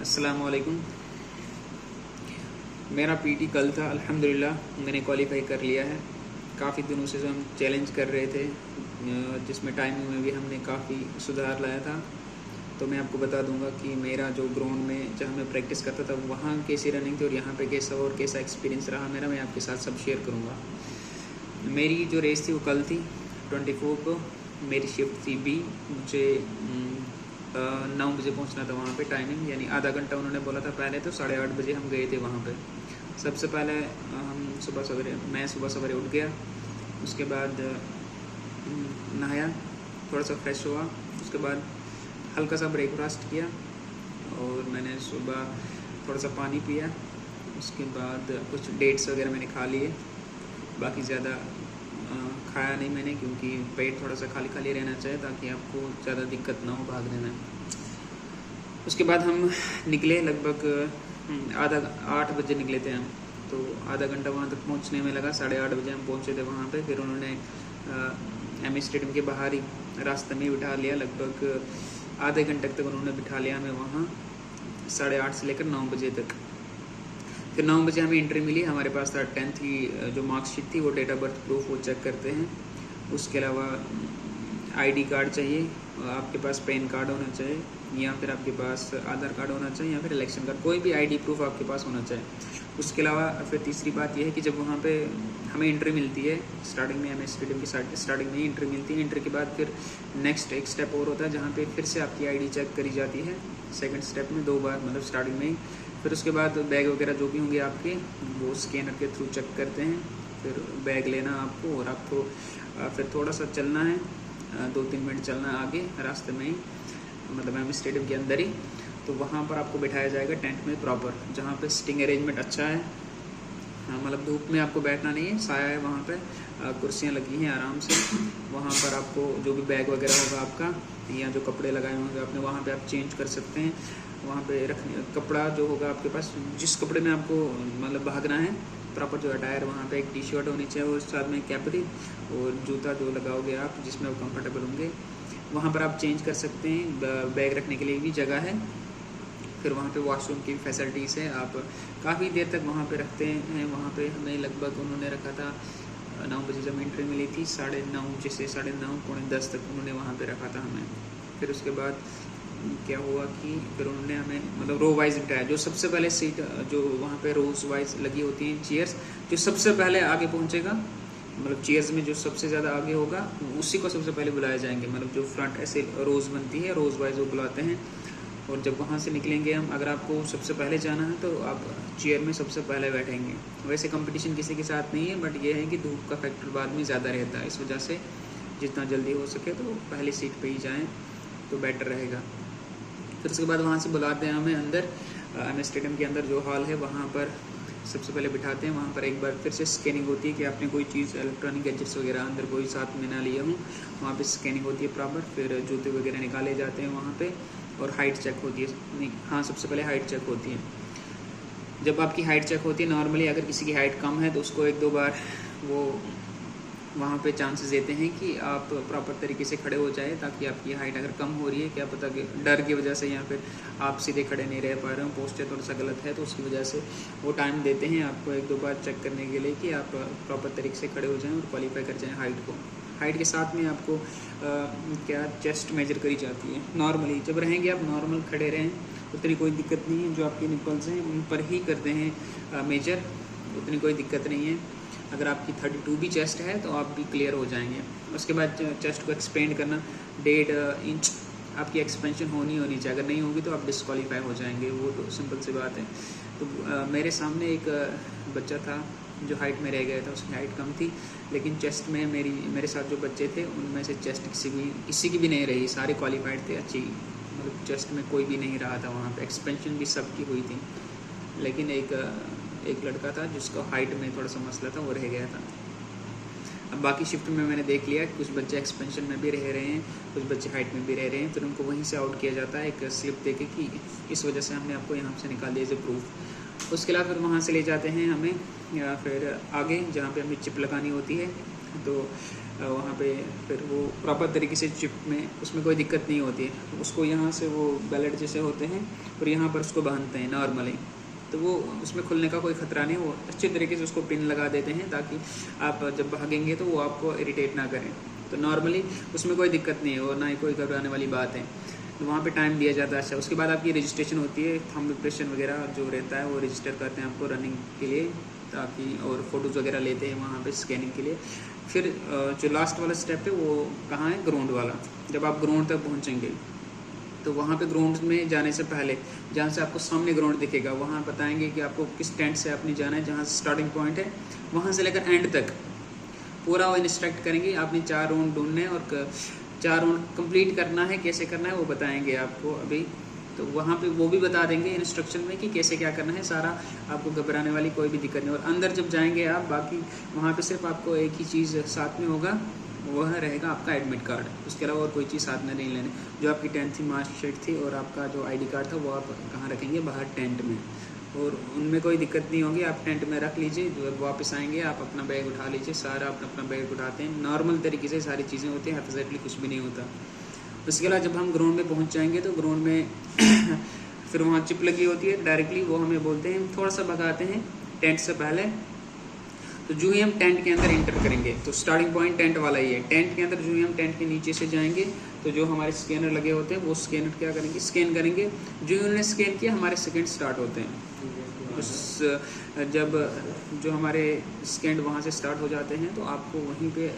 अस्सलाम वालेकुम। मेरा पीटी कल था, अल्हम्दुलिल्लाह मैंने क्वालिफाई कर लिया है। काफ़ी दिनों से जो हम चैलेंज कर रहे थे, जिसमें टाइमिंग में भी हमने काफ़ी सुधार लाया था। तो मैं आपको बता दूंगा कि मेरा जो ग्राउंड में जहाँ मैं प्रैक्टिस करता था वहाँ कैसी रनिंग थी और यहाँ पे कैसा और कैसा एक्सपीरियंस रहा मेरा, मैं आपके साथ सब शेयर करूँगा। मेरी जो रेस थी वो कल थी 24 को। मेरी शिफ्ट थी बी। मुझे 9 बजे पहुंचना था वहाँ पे। टाइमिंग यानी आधा घंटा उन्होंने बोला था पहले, तो 8:30 बजे हम गए थे वहाँ पे। सबसे पहले मैं सुबह सवेरे उठ गया। उसके बाद नहाया, थोड़ा सा फ्रेश हुआ। उसके बाद हल्का सा ब्रेकफास्ट किया और मैंने सुबह थोड़ा सा पानी पिया। उसके बाद कुछ डेट्स वगैरह मैंने खा लिए। बाकी ज़्यादा खाया नहीं मैंने, क्योंकि पेट थोड़ा सा खाली खाली रहना चाहिए ताकि आपको ज़्यादा दिक्कत ना हो भागने में। उसके बाद हम निकले, लगभग 8 बजे निकले थे हम। तो आधा घंटा वहाँ तक पहुँचने में लगा। 8:30 बजे हम पहुँचे थे वहाँ पे। फिर उन्होंने एम स्टेडियम के बाहर ही रास्ते में बिठा लिया। लगभग आधे घंटे तक उन्होंने बिठा लिया हमें वहाँ, 8:30 से लेकर 9 बजे तक। फिर 9 बजे हमें एंट्री मिली। हमारे पास था 10th की जो मार्कशीट थी, वो डेट ऑफ बर्थ प्रूफ वो चेक करते हैं। उसके अलावा आईडी कार्ड चाहिए, आपके पास पैन कार्ड होना चाहिए, या फिर आपके पास आधार कार्ड होना चाहिए, या फिर इलेक्शन कार्ड, कोई भी आईडी प्रूफ आपके पास होना चाहिए। उसके अलावा फिर तीसरी बात यह है कि जब वहाँ पे हमें एंट्री मिलती है, स्टार्टिंग में हमें स्टेडियम की स्टार्टिंग में ही एंट्री मिलती है। एंट्री के बाद फिर नेक्स्ट एक स्टेप और होता है, जहाँ पे फिर से आपकी आईडी चेक करी जाती है। सेकंड स्टेप में 2 बार, मतलब स्टार्टिंग में ही। फिर उसके बाद बैग वगैरह जो भी होंगे आपके, वो स्कैनर के थ्रू चेक करते हैं। फिर बैग लेना आपको, और आपको फिर थोड़ा सा चलना है, 2-3 मिनट चलना है आगे रास्ते में ही, मतलब एम स्टेडियम के अंदर ही। तो वहाँ पर आपको बिठाया जाएगा टेंट में प्रॉपर, जहाँ पे सिटिंग अरेंजमेंट अच्छा है। मतलब धूप में आपको बैठना नहीं है, साया है वहाँ पे, कुर्सियाँ लगी हैं आराम से। वहाँ पर आपको जो भी बैग वगैरह होगा आपका, या जो कपड़े लगाए होंगे आपने, वहाँ पे आप चेंज कर सकते हैं। वहाँ पे रखने कपड़ा जो होगा आपके पास, जिस कपड़े में आपको मतलब भागना है, प्रॉपर जो अटायर, वहाँ पे एक टी-शर्ट होनी चाहिए और साथ में कैपरी और जूता जो लगाओगे आप, जिसमें आप कंफर्टेबल होंगे, वहाँ पर आप चेंज कर सकते हैं। बैग रखने के लिए भी जगह है। फिर वहाँ पे वॉशरूम की फैसिलिटीज़ है, आप काफ़ी देर तक वहाँ पे रखते हैं। वहाँ पे हमें लगभग उन्होंने रखा था 9 बजे जब एंट्री मिली थी, 9:30 से 9:30 पौने 10 तक उन्होंने वहाँ पे रखा था हमें। फिर उसके बाद क्या हुआ कि फिर उन्होंने हमें मतलब रो वाइज बिठाया। जो सबसे पहले सीट, जो वहाँ पे रोज वाइज लगी होती हैं चेयर्स, जो सबसे पहले आगे पहुँचेगा, मतलब चेयर्स में जो सबसे ज़्यादा आगे होगा उसी को सबसे पहले बुलाए जाएंगे। मतलब जो फ्रंट ऐसे रोज़ बनती है, रोज़ वाइज वो बुलाते हैं। और जब वहाँ से निकलेंगे हम, अगर आपको सबसे पहले जाना है तो आप चेयर में सबसे पहले बैठेंगे। वैसे कंपटीशन किसी के साथ नहीं है, बट ये है कि धूप का फैक्टर बाद में ज़्यादा रहता है, इस वजह से जितना जल्दी हो सके तो पहली सीट पे ही जाएं तो बेटर रहेगा। फिर उसके बाद वहाँ से बुलाते हैं हमें अंदर, एम स्टेडियम के अंदर जो हॉल है वहाँ पर सबसे पहले बिठाते हैं। वहाँ पर एक बार फिर से स्कैनिंग होती है कि आपने कोई चीज़, इलेक्ट्रॉनिक गैजेट्स वगैरह अंदर कोई साथ में ना लिए हों। वहाँ पे स्कैनिंग होती है प्रॉपर। फिर जूते वगैरह निकाले जाते हैं वहाँ पे, और हाइट चेक होती है। नहीं, हाँ, सबसे पहले हाइट चेक होती है। जब आपकी हाइट चेक होती है, नॉर्मली अगर किसी की हाइट कम है तो उसको 1-2 बार वो वहाँ पे चांसेस देते हैं कि आप प्रॉपर तरीके से खड़े हो जाए, ताकि आपकी हाइट अगर कम हो रही है, क्या पता कि डर की वजह से या फिर आप सीधे खड़े नहीं रह पा रहे हो, पोस्चर थोड़ा सा गलत है, तो उसकी वजह से वो टाइम देते हैं आपको 1-2 बार चेक करने के लिए कि आप प्रॉपर तरीके से खड़े हो जाएँ और क्वालिफाई कर जाएँ हाइट को। हाइट के साथ में आपको क्या चेस्ट मेजर करी जाती है। नॉर्मली जब रहेंगे आप नॉर्मल खड़े रहें, उतनी कोई दिक्कत नहीं है। जो आपके निपल्स हैं उन पर ही करते हैं मेजर, उतनी कोई दिक्कत नहीं है। अगर आपकी 32 भी चेस्ट है तो आप भी क्लियर हो जाएंगे। उसके बाद चेस्ट को एक्सपेंड करना, 1.5 इंच आपकी एक्सपेंशन होनी चाहिए। अगर नहीं होगी तो आप डिस्क्वालीफाई हो जाएंगे, वो तो सिंपल सी बात है। तो मेरे सामने एक बच्चा था जो हाइट में रह गया था, उसकी हाइट कम थी, लेकिन चेस्ट में मेरे साथ जो बच्चे थे उनमें से चेस्ट किसी की भी नहीं रही, सारे क्वालिफाइड थे अच्छी, मतलब चेस्ट में कोई भी नहीं रहा था वहाँ पे। एक्सपेंशन भी सबकी हुई थी, लेकिन एक लड़का था जिसको हाइट में थोड़ा सा मसला था, वो रह गया था। अब बाकी शिफ्ट में मैंने देख लिया कुछ बच्चे एक्सपेंशन में भी रह रहे हैं, कुछ बच्चे हाइट में भी रह रहे हैं, फिर उनको वहीं से आउट किया जाता है एक स्लिप देके कि इस वजह से हमने आपको यहाँ से निकाल दिया एज ए प्रूफ। उसके अलावा फिर वहाँ से ले जाते हैं हमें या फिर आगे, जहाँ पे हमें चिप लगानी होती है। तो वहाँ पे फिर वो प्रॉपर तरीके से चिप में उसमें कोई दिक्कत नहीं होती है। उसको यहाँ से वो बैलेट जैसे होते हैं और यहाँ पर उसको बांधते हैं नॉर्मली, तो वो उसमें खुलने का कोई ख़तरा नहीं, वो अच्छे तरीके से उसको पिन लगा देते हैं ताकि आप जब भागेंगे तो वो आपको इरिटेट ना करें। तो नॉर्मली उसमें कोई दिक्कत नहीं है और ना ही कोई घबराने वाली बात है। तो वहाँ पे टाइम दिया जाता है। अच्छा, उसके बाद आपकी रजिस्ट्रेशन होती है, थंब इंप्रेशन वगैरह जो रहता है वो रजिस्टर करते हैं आपको रनिंग के लिए, ताकि और फ़ोटोज़ वगैरह लेते हैं वहाँ पे स्कैनिंग के लिए। फिर जो लास्ट वाला स्टेप है वो कहाँ है, ग्राउंड वाला। जब आप ग्राउंड तक पहुँचेंगे तो वहाँ पे ग्राउंड में जाने से पहले जहाँ से आपको सामने ग्राउंड दिखेगा वहाँ बताएंगे कि आपको किस टेंट से आपने जाना है, जहाँ से स्टार्टिंग पॉइंट है वहाँ से लेकर एंड तक पूरा वो इंस्ट्रक्ट करेंगे। आपने 4 राउंड ढूंढने और 4 राउंड कंप्लीट करना है, कैसे करना है वो बताएंगे आपको अभी। तो वहाँ पे वो भी बता देंगे इंस्ट्रक्शन में कि कैसे क्या करना है सारा, आपको घबराने वाली कोई भी दिक्कत नहीं। और अंदर जब जाएंगे आप, बाकी वहाँ पे सिर्फ आपको एक ही चीज़ साथ में होगा, वह रहेगा आपका एडमिट कार्ड। उसके अलावा और कोई चीज़ साथ में नहीं लेने। जो आपकी 10th की मार्कशीट थी और आपका जो ID कार्ड था वो आप कहाँ रखेंगे, बाहर टेंट में, और उनमें कोई दिक्कत नहीं होगी। आप टेंट में रख लीजिए, जब वापस आएंगे आप अपना बैग उठा लीजिए। सारा अपना बैग उठाते हैं, नॉर्मल तरीके से सारी चीज़ें होती हैं, एग्जैक्टली कुछ भी नहीं होता। उसके अलावा जब हम ग्राउंड में पहुंच जाएंगे तो ग्राउंड में फिर वहाँ चिप लगी होती है डायरेक्टली, वो हमें बोलते हैं, थोड़ा सा भगाते हैं टेंट से पहले। तो जो ही हम टेंट के अंदर एंटर करेंगे तो स्टार्टिंग पॉइंट टेंट वाला ही है। टेंट के अंदर जो ही हम टेंट के नीचे से जाएंगे तो जो हमारे स्कैनर लगे होते हैं वो स्कैनर क्या करेंगे, स्कैन करेंगे। जो ही उन्होंने स्कैन किया हमारे सेकंड स्टार्ट होते हैं। जब जो हमारे स्कैन वहाँ से स्टार्ट हो जाते हैं तो आपको वहीं पे